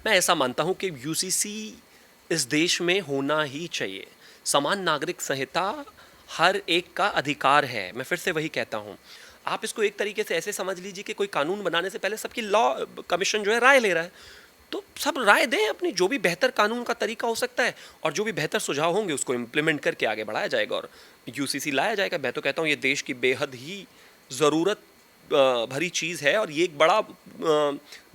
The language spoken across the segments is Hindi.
मैं ऐसा मानता हूं कि यूसीसी इस देश में होना ही चाहिए। समान नागरिक संहिता हर एक का अधिकार है। मैं फिर से वही कहता हूं। आप इसको एक तरीके से ऐसे समझ लीजिए कि कोई कानून बनाने से पहले सबकी लॉ कमीशन जो है राय ले रहा है। तो सब राय दें अपनी, जो भी बेहतर कानून का तरीका हो सकता है और जो भी बेहतर सुझाव होंगे उसको इम्प्लीमेंट करके आगे बढ़ाया जाएगा और यूसीसी लाया जाएगा। मैं तो कहता हूँ ये देश की बेहद ही ज़रूरत भरी चीज़ है और ये एक बड़ा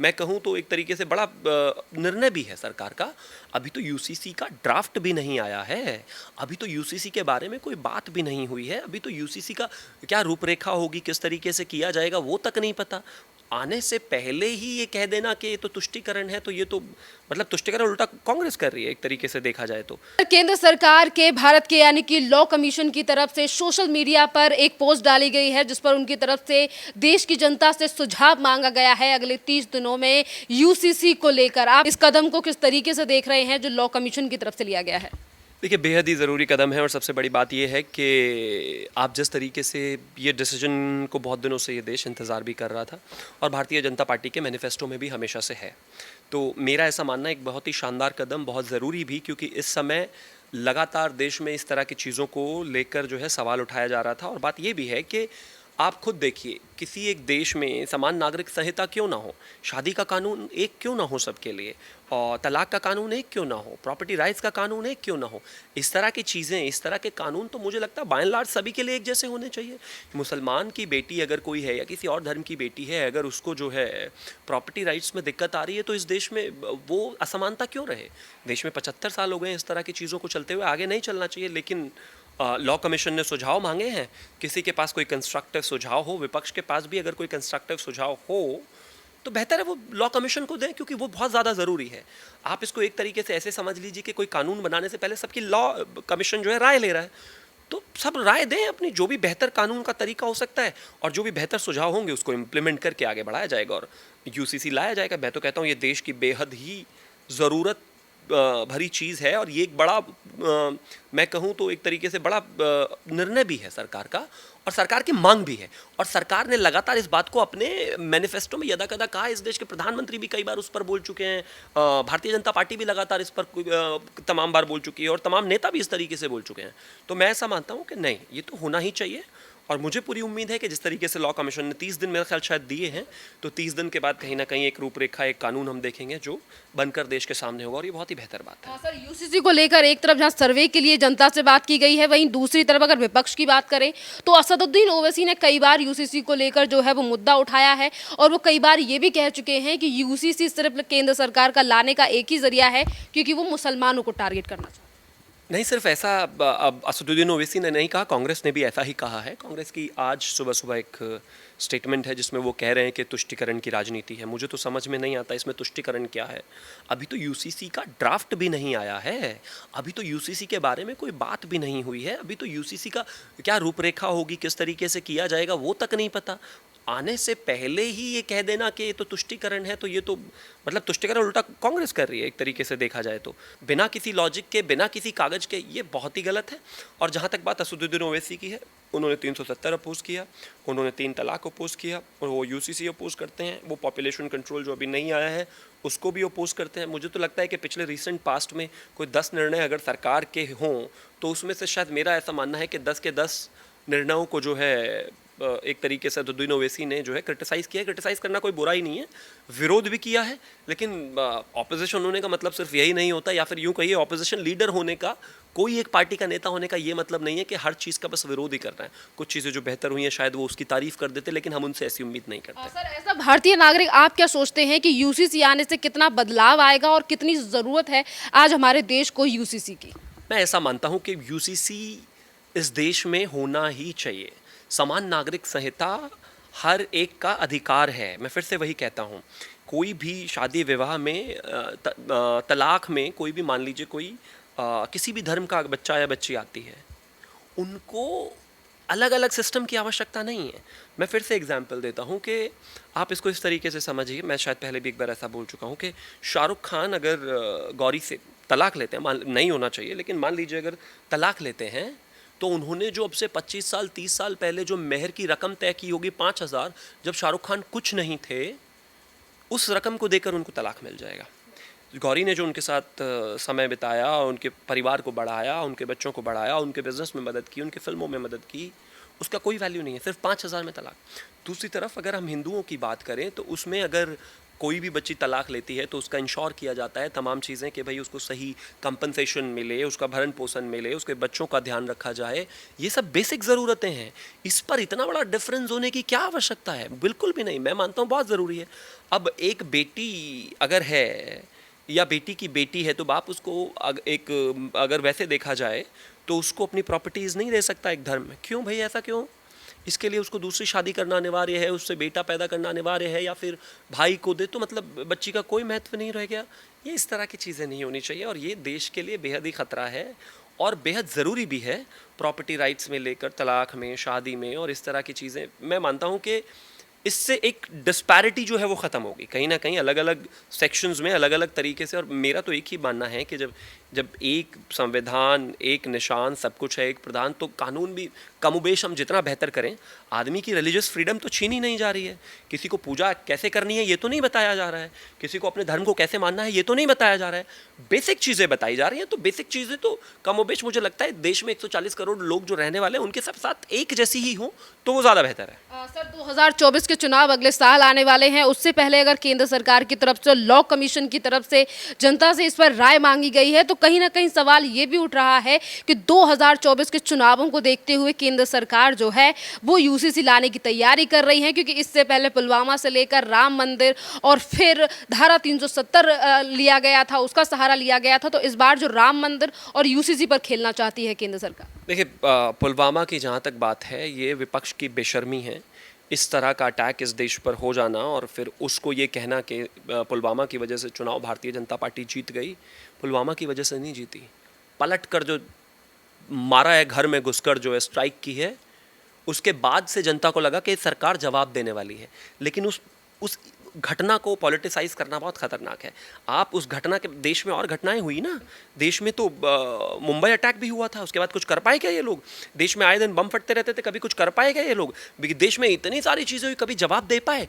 मैं कहूँ तो एक तरीके से बड़ा निर्णय भी है सरकार का। अभी तो यूसीसी का ड्राफ्ट भी नहीं आया है, अभी तो यूसीसी के बारे में कोई बात भी नहीं हुई है, अभी तो यूसीसी का क्या रूपरेखा होगी, किस तरीके से किया जाएगा वो तक नहीं पता। आने से पहले ही ये कह देना कि ये तो तुष्टीकरण है, तो ये तो मतलब तुष्टीकरण उल्टा कांग्रेस कर रही है एक तरीके से देखा जाए तो। केंद्र सरकार के भारत के यानी कि लॉ कमीशन की तरफ से सोशल मीडिया पर एक पोस्ट डाली गई है जिस पर उनकी तरफ से देश की जनता से सुझाव मांगा गया है अगले 30 दिनों में यूसीसी को लेकर। आप इस कदम को किस तरीके से देख रहे हैं जो लॉ कमीशन की तरफ से लिया गया है? देखिए, बेहद ही ज़रूरी कदम है और सबसे बड़ी बात यह है कि आप जिस तरीके से ये डिसीजन को बहुत दिनों से ये देश इंतज़ार भी कर रहा था और भारतीय जनता पार्टी के मैनिफेस्टो में भी हमेशा से है, तो मेरा ऐसा मानना एक बहुत ही शानदार कदम, बहुत ज़रूरी भी, क्योंकि इस समय लगातार देश में इस तरह की चीज़ों को लेकर जो है सवाल उठाया जा रहा था। और बात ये भी है कि आप खुद देखिए, किसी एक देश में समान नागरिक संहिता क्यों ना हो, शादी का कानून एक क्यों ना हो सबके लिए, और तलाक का कानून एक क्यों ना हो, प्रॉपर्टी राइट्स का कानून एक क्यों ना हो, इस तरह की चीज़ें, इस तरह के कानून तो मुझे लगता है बाय एंड लार्ज सभी के लिए एक जैसे होने चाहिए। मुसलमान की बेटी अगर कोई है या किसी और धर्म की बेटी है, अगर उसको जो है प्रॉपर्टी राइट्स में दिक्कत आ रही है तो इस देश में वो असमानता क्यों रहे। देश में 75 साल हो गए इस तरह की चीज़ों को चलते हुए, आगे नहीं चलना चाहिए। लेकिन लॉ कमीशन ने सुझाव मांगे हैं, किसी के पास कोई कंस्ट्रक्टिव सुझाव हो, विपक्ष के पास भी अगर कोई कंस्ट्रक्टिव सुझाव हो तो बेहतर है वो लॉ कमीशन को दें, क्योंकि वो बहुत ज़्यादा ज़रूरी है। आप इसको एक तरीके से ऐसे समझ लीजिए कि कोई कानून बनाने से पहले सबकी लॉ कमीशन जो है राय ले रहा है। तो सब राय दें अपनी, जो भी बेहतर कानून का तरीका हो सकता है और जो भी बेहतर सुझाव होंगे उसको इम्प्लीमेंट करके आगे बढ़ाया जाएगा और यूसीसी लाया जाएगा। मैं तो कहता हूँ ये देश की बेहद ही ज़रूरत भरी चीज़ है और ये एक बड़ा मैं कहूँ तो एक तरीके से बड़ा निर्णय भी है सरकार का और सरकार की मांग भी है। और सरकार ने लगातार इस बात को अपने मैनिफेस्टो में यदाकदा कहा। इस देश के प्रधानमंत्री भी कई बार उस पर बोल चुके हैं, भारतीय जनता पार्टी भी लगातार इस पर तमाम बार बोल चुकी है और तमाम नेता भी इस तरीके से बोल चुके हैं। तो मैं ऐसा मानता हूँ कि नहीं, ये तो होना ही चाहिए। और मुझे पूरी उम्मीद है कि जिस तरीके से लॉ कमीशन ने 30 दिन मेरा ख्याल शायद दिए हैं, तो 30 दिन के बाद कहीं ना कहीं एक रूपरेखा, एक कानून हम देखेंगे जो बनकर देश के सामने होगा और ये बहुत ही बेहतर बात है। हाँ सर, यूसीसी को लेकर एक तरफ जहां सर्वे के लिए जनता से बात की गई है, वहीं दूसरी तरफ अगर विपक्ष की बात करें तो असदुद्दीन ओवैसी ने कई बार यूसीसी को लेकर जो है वो मुद्दा उठाया है और वो कई बार ये भी कह चुके हैं कि यूसीसी सिर्फ केंद्र सरकार का लाने का एक ही जरिया है क्योंकि वो मुसलमानों को टारगेट करना चाहते हैं। नहीं, सिर्फ ऐसा अब असदुद्दीन ओवैसी ने नहीं कहा, कांग्रेस ने भी ऐसा ही कहा है। कांग्रेस की आज सुबह सुबह एक स्टेटमेंट है जिसमें वो कह रहे हैं कि तुष्टीकरण की राजनीति है। मुझे तो समझ में नहीं आता इसमें तुष्टीकरण क्या है। अभी तो यूसीसी का ड्राफ्ट भी नहीं आया है, अभी तो यूसीसी के बारे में कोई बात भी नहीं हुई है, अभी तो यूसीसी का क्या रूपरेखा होगी, किस तरीके से किया जाएगा वो तक नहीं पता। आने से पहले ही ये कह देना कि ये तो तुष्टीकरण है, तो ये तो मतलब तुष्टीकरण उल्टा कांग्रेस कर रही है एक तरीके से देखा जाए तो, बिना किसी लॉजिक के, बिना किसी कागज के। ये बहुत ही गलत है। और जहाँ तक बात असदुद्दीन ओवैसी की है, उन्होंने 370 अपोज किया, उन्होंने 3 तलाक अपोज किया और वो यूसीसी अपोज करते हैं। वो पॉपुलेशन कंट्रोल जो अभी नहीं आया है उसको भी अपोज करते हैं। मुझे तो लगता है कि पिछले रिसेंट पास्ट में कोई 10 निर्णय अगर सरकार के हों तो उसमें से शायद मेरा ऐसा मानना है कि 10 के 10 निर्णयों को जो है एक तरीके से असदुद्दीन ओवैसी ने जो है क्रिटिसाइज़ किया है। क्रिटिसाइज़ करना कोई बुरा ही नहीं है, विरोध भी किया है, लेकिन ऑपोजिशन होने का मतलब सिर्फ यही नहीं होता, या फिर यूँ कहिए ऑपोजिशन लीडर होने का, कोई एक पार्टी का नेता होने का ये मतलब नहीं है कि हर चीज़ का बस विरोध ही करना है। कुछ चीज़ें जो बेहतर हुई हैं शायद वो उसकी तारीफ कर देते, लेकिन हम उनसे ऐसी उम्मीद नहीं करते। सर, ऐसा भारतीय नागरिक आप क्या सोचते हैं कि यूसीसी आने से कितना बदलाव आएगा और कितनी ज़रूरत है आज हमारे देश को यूसीसी की? मैं ऐसा मानता हूँ कि यूसीसी इस देश में होना ही चाहिए। समान नागरिक संहिता हर एक का अधिकार है। मैं फिर से वही कहता हूँ, कोई भी शादी विवाह में तलाक में कोई भी, मान लीजिए कोई किसी भी धर्म का बच्चा या बच्ची आती है, उनको अलग अलग सिस्टम की आवश्यकता नहीं है। मैं फिर से एग्जांपल देता हूँ कि आप इसको इस तरीके से समझिए, मैं शायद पहले भी एक बार ऐसा बोल चुका हूँ कि शाहरुख खान अगर गौरी से तलाक लेते हैं, मान नहीं होना चाहिए लेकिन मान लीजिए अगर तलाक लेते हैं, तो उन्होंने जो अब से 25 साल 30 साल पहले जो मेहर की रकम तय की होगी 5,000, जब शाहरुख खान कुछ नहीं थे, उस रकम को देकर उनको तलाक मिल जाएगा। गौरी ने जो उनके साथ समय बिताया, उनके परिवार को बढ़ाया, उनके बच्चों को बढ़ाया, उनके बिजनेस में मदद की, उनकी फिल्मों में मदद की, उसका कोई वैल्यू नहीं है। सिर्फ 5,000 में तलाक। दूसरी तरफ अगर हम हिंदुओं की बात करें तो उसमें अगर कोई भी बच्ची तलाक लेती है तो उसका इंश्योर किया जाता है तमाम चीज़ें कि भाई उसको सही कंपनसेशन मिले, उसका भरण पोषण मिले, उसके बच्चों का ध्यान रखा जाए। ये सब बेसिक ज़रूरतें हैं। इस पर इतना बड़ा डिफरेंस होने की क्या आवश्यकता है? बिल्कुल भी नहीं। मैं मानता हूँ बहुत ज़रूरी है। अब एक बेटी अगर है या बेटी की बेटी है तो बाप उसको अगर वैसे देखा जाए तो उसको अपनी प्रॉपर्टीज़ नहीं दे सकता एक धर्म में। क्यों भाई, ऐसा क्यों? इसके लिए उसको दूसरी शादी करना अनिवार्य है, उससे बेटा पैदा करना अनिवार्य है, या फिर भाई को दे तो मतलब बच्ची का कोई महत्व नहीं रह गया। ये इस तरह की चीज़ें नहीं होनी चाहिए और ये देश के लिए बेहद ही ख़तरा है और बेहद ज़रूरी भी है। प्रॉपर्टी राइट्स में लेकर तलाक में, शादी में और इस तरह की चीज़ें, मैं मानता हूँ कि इससे एक डिस्पैरिटी जो है वो ख़त्म होगी कहीं ना कहीं अलग अलग सेक्शंस में अलग अलग तरीके से। और मेरा तो एक ही मानना है कि जब जब एक संविधान, एक निशान, सब कुछ है, एक प्रधान, तो कानून भी कमोबेश हम जितना बेहतर करें। आदमी की रिलीजियस फ्रीडम तो छीनी नहीं जा रही है। किसी को पूजा कैसे करनी है ये तो नहीं बताया जा रहा है, किसी को अपने धर्म को कैसे मानना है ये तो नहीं बताया जा रहा है। बेसिक चीज़ें बताई जा रही हैं। तो बेसिक चीज़ें तो कमोबेश मुझे लगता है देश में 140 करोड़ लोग जो रहने वाले हैं उनके सब साथ एक जैसी ही हों तो वो ज़्यादा बेहतर है। सर 2024 के चुनाव अगले साल आने वाले हैं, उससे पहले अगर केंद्र सरकार की तरफ से, लॉ कमीशन की तरफ से जनता से इस पर राय मांगी गई है तो कहीं ना कहीं सवाल ये भी उठ रहा है कि 2024 के चुनावों को देखते हुए केंद्र सरकार जो है वो यूसीसी लाने की तैयारी कर रही है, क्योंकि इससे पहले पुलवामा से लेकर राम मंदिर और फिर धारा 370 लिया गया था, उसका सहारा लिया गया था। तो इस बार जो राम मंदिर और यूसीसी पर खेलना चाहती है केंद्र सरकार। देखिए, पुलवामा की जहाँ तक बात है, ये विपक्ष की बेशर्मी है। इस तरह का अटैक इस देश पर हो जाना और फिर उसको ये कहना कि पुलवामा की वजह से चुनाव भारतीय जनता पार्टी जीत गई। पुलवामा की वजह से नहीं जीती। पलट कर जो मारा है, घर में घुसकर जो है स्ट्राइक की है, उसके बाद से जनता को लगा कि सरकार जवाब देने वाली है। लेकिन उस घटना को पॉलिटिसाइज करना बहुत खतरनाक है। आप उस घटना के, देश में और घटनाएं हुई ना, देश में तो मुंबई अटैक भी हुआ था, उसके बाद कुछ कर पाए क्या ये लोग? देश में आए दिन बम फटते रहते थे, कभी कुछ कर पाए क्या ये लोग? देश में इतनी सारी चीज़ें हुई, कभी जवाब दे पाए?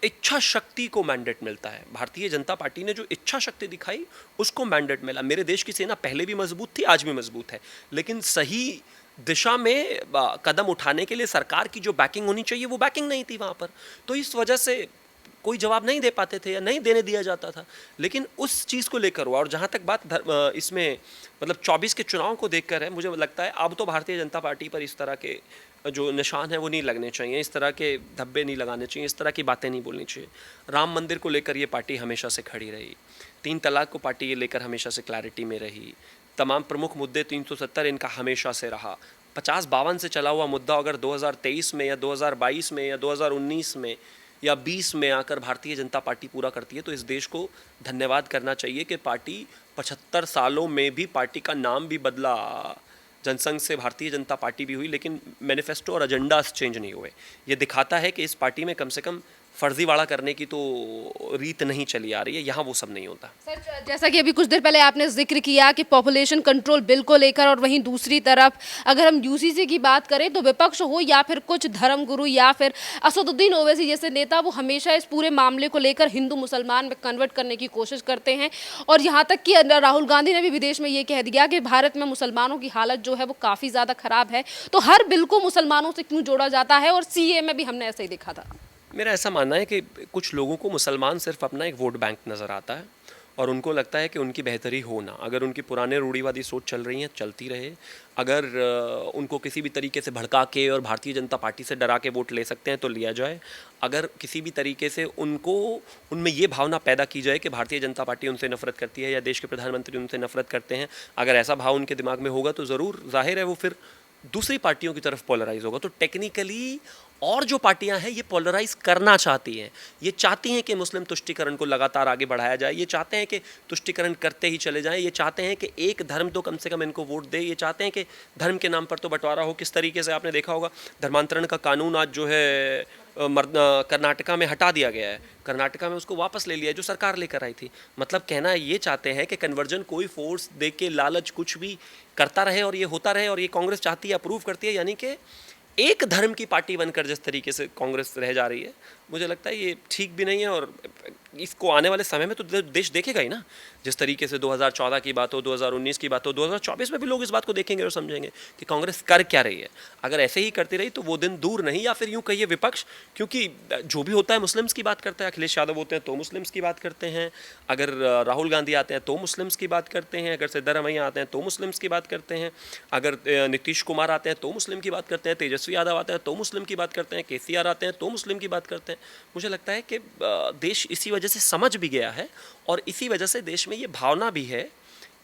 इच्छा शक्ति को मैंडेट मिलता है। भारतीय जनता पार्टी ने जो इच्छा शक्ति दिखाई उसको मैंडेट मिला। मेरे देश की सेना पहले भी मजबूत थी, आज भी मजबूत है, लेकिन सही दिशा में कदम उठाने के लिए सरकार की जो बैकिंग होनी चाहिए वो बैकिंग नहीं थी वहाँ पर। तो इस वजह से कोई जवाब नहीं दे पाते थे या नहीं देने दिया जाता था। लेकिन उस चीज़ को लेकर हुआ। और जहाँ तक बात इसमें मतलब 24 के चुनाव को देखकर है, मुझे लगता है अब तो भारतीय जनता पार्टी पर इस तरह के जो निशान है वो नहीं लगने चाहिए, इस तरह के धब्बे नहीं लगाने चाहिए, इस तरह की बातें नहीं बोलनी चाहिए। राम मंदिर को लेकर ये पार्टी हमेशा से खड़ी रही, 3 तलाक को पार्टी ये लेकर हमेशा से क्लैरिटी में रही, तमाम प्रमुख मुद्दे 370 इनका हमेशा से रहा। 50-52 से चला हुआ मुद्दा अगर 2023 में या 2022 में या 2019 में या 20 में आकर भारतीय जनता पार्टी पूरा करती है तो इस देश को धन्यवाद करना चाहिए कि पार्टी 75 सालों में भी पार्टी का नाम भी बदला, जनसंघ से भारतीय जनता पार्टी भी हुई, लेकिन मैनिफेस्टो और एजेंडा चेंज नहीं हुए। ये दिखाता है कि इस पार्टी में कम से कम फर्जीवाड़ा करने की तो रीत नहीं चली आ रही है, यहाँ वो सब नहीं होता। सर जैसा कि अभी कुछ देर पहले आपने जिक्र किया कि पॉपुलेशन कंट्रोल बिल को लेकर, और वहीं दूसरी तरफ अगर हम यूसीसी की बात करें तो विपक्ष हो या फिर कुछ धर्मगुरु या फिर असदुद्दीन ओवैसी जैसे नेता, वो हमेशा इस पूरे मामले को लेकर हिंदू मुसलमान में कन्वर्ट करने की कोशिश करते हैं। और यहाँ तक कि राहुल गांधी ने भी विदेश में ये कह दिया कि भारत में मुसलमानों की हालत जो है वो काफ़ी ज़्यादा खराब है, तो हर बिल को मुसलमानों से क्यों जोड़ा जाता है? और सीए में भी हमने ऐसा ही देखा था। मेरा ऐसा मानना है कि कुछ लोगों को मुसलमान सिर्फ अपना एक वोट बैंक नज़र आता है और उनको लगता है कि उनकी बेहतरी हो ना। अगर उनकी पुराने रूढ़िवादी सोच चल रही है, चलती रहे। अगर उनको किसी भी तरीके से भड़का के और भारतीय जनता पार्टी से डरा के वोट ले सकते हैं तो लिया जाए। अगर किसी भी तरीके से उनमें ये भावना पैदा की जाए कि भारतीय जनता पार्टी उनसे नफरत करती है या देश के प्रधानमंत्री उनसे नफरत करते हैं, अगर ऐसा भाव उनके दिमाग में होगा तो ज़रूर जाहिर है वो फिर दूसरी पार्टियों की तरफ पोलराइज होगा। तो टेक्निकली और जो पार्टियां हैं ये पोलराइज करना चाहती हैं, ये चाहती हैं कि मुस्लिम तुष्टीकरण को लगातार आगे बढ़ाया जाए, ये चाहते हैं कि तुष्टीकरण करते ही चले जाएं, ये चाहते हैं कि एक धर्म तो कम से कम इनको वोट दे, ये चाहते हैं कि धर्म के नाम पर तो बंटवारा हो। किस तरीके से आपने देखा होगा धर्मांतरण का कानून आज जो है कर्नाटका में हटा दिया गया है, कर्नाटका में उसको वापस ले लिया जो सरकार लेकर आई थी। मतलब कहना ये चाहते हैं कि कन्वर्जन कोई फोर्स दे के लालच कुछ भी करता रहे और ये होता रहे, और ये कांग्रेस चाहती है, अप्रूव करती है। यानी कि एक धर्म की पार्टी बनकर जिस तरीके से कांग्रेस रह जा रही है मुझे लगता है ये ठीक भी नहीं है, और इसको आने वाले समय में तो देश देखेगा ही ना। जिस तरीके से 2014 की बात हो, 2019 की बात हो, 2024 में भी लोग इस बात को देखेंगे और समझेंगे कि कांग्रेस कर क्या रही है। अगर ऐसे ही करती रही तो वो दिन दूर नहीं, या फिर यूँ कहिए विपक्ष, क्योंकि जो भी होता है मुस्लिम्स की बात करता है। अखिलेश यादव होते हैं तो मुस्लिम्स की बात करते हैं, अगर राहुल गांधी आते हैं तो मुस्लिम्स की बात करते हैं, अगर सिद्धरामैया आते हैं तो मुस्लिम्स की बात करते हैं, अगर नीतीश कुमार आते हैं तो मुस्लिम की बात करते हैं, तेजस्वी यादव आते हैं तो मुस्लिम की बात करते हैं, केसीआर आते हैं तो मुस्लिम की बात करते हैं। मुझे लगता है कि देश इसी वजह से समझ भी गया है, और इसी वजह से देश में ये भावना भी है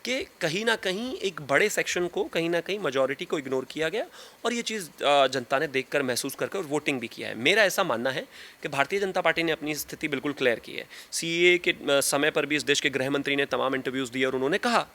कि कहीं ना कहीं एक बड़े सेक्शन को, कहीं ना कहीं मेजॉरिटी को इग्नोर किया गया, और ये चीज़ जनता ने देखकर, महसूस करके और वोटिंग भी किया है। मेरा ऐसा मानना है कि भारतीय जनता पार्टी ने अपनी स्थिति बिल्कुल क्लियर की है। सीएए के समय पर भी इस देश के गृह मंत्री ने तमाम इंटरव्यूज़ दिए और उन्होंने कहा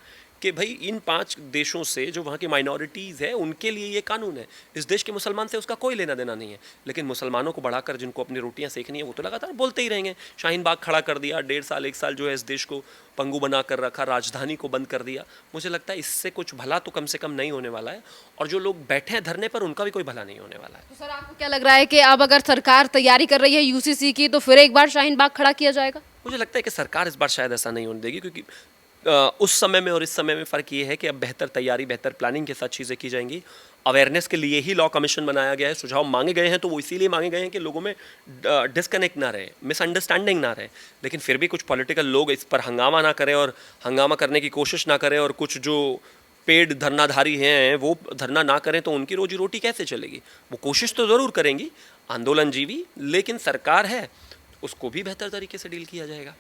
कि भाई इन 5 देशों से जो वहाँ की माइनॉरिटीज़ है उनके लिए ये कानून है, इस देश के मुसलमान से उसका कोई लेना देना नहीं है। लेकिन मुसलमानों को बढ़ाकर जिनको अपनी रोटियां सेकनी है वो तो लगातार बोलते ही रहेंगे। शाहीन बाग खड़ा कर दिया, 1.5 साल 1 साल जो है इस देश को पंगु बना कर रखा, राजधानी को बंद कर दिया। मुझे लगता है इससे कुछ भला तो कम से कम नहीं होने वाला है, और जो लोग बैठे हैं धरने पर उनका भी कोई भला नहीं होने वाला है। तो सर आपको क्या लग रहा है कि अब अगर सरकार तैयारी कर रही है यूसीसी की तो फिर एक बार शाहीन बाग खड़ा किया जाएगा? मुझे लगता है कि सरकार इस बार शायद ऐसा नहीं होने देगी, क्योंकि उस समय में और इस समय में फ़र्क ये है कि अब बेहतर तैयारी, बेहतर प्लानिंग के साथ चीज़ें की जाएंगी। अवेयरनेस के लिए ही लॉ कमीशन बनाया गया है। सुझाव मांगे गए हैं तो वो इसीलिए मांगे गए हैं कि लोगों में डिस्कनेक्ट ना रहे, मिसअंडरस्टैंडिंग ना रहे। लेकिन फिर भी कुछ पॉलिटिकल लोग इस पर हंगामा ना करें और हंगामा करने की कोशिश ना करें, और कुछ जो पेड धरनाधारी हैं वो धरना ना करें, तो उनकी रोजी रोटी कैसे चलेगी? वो कोशिश तो ज़रूर करेंगी, आंदोलन जीवी, लेकिन सरकार है उसको भी बेहतर तरीके से डील किया जाएगा।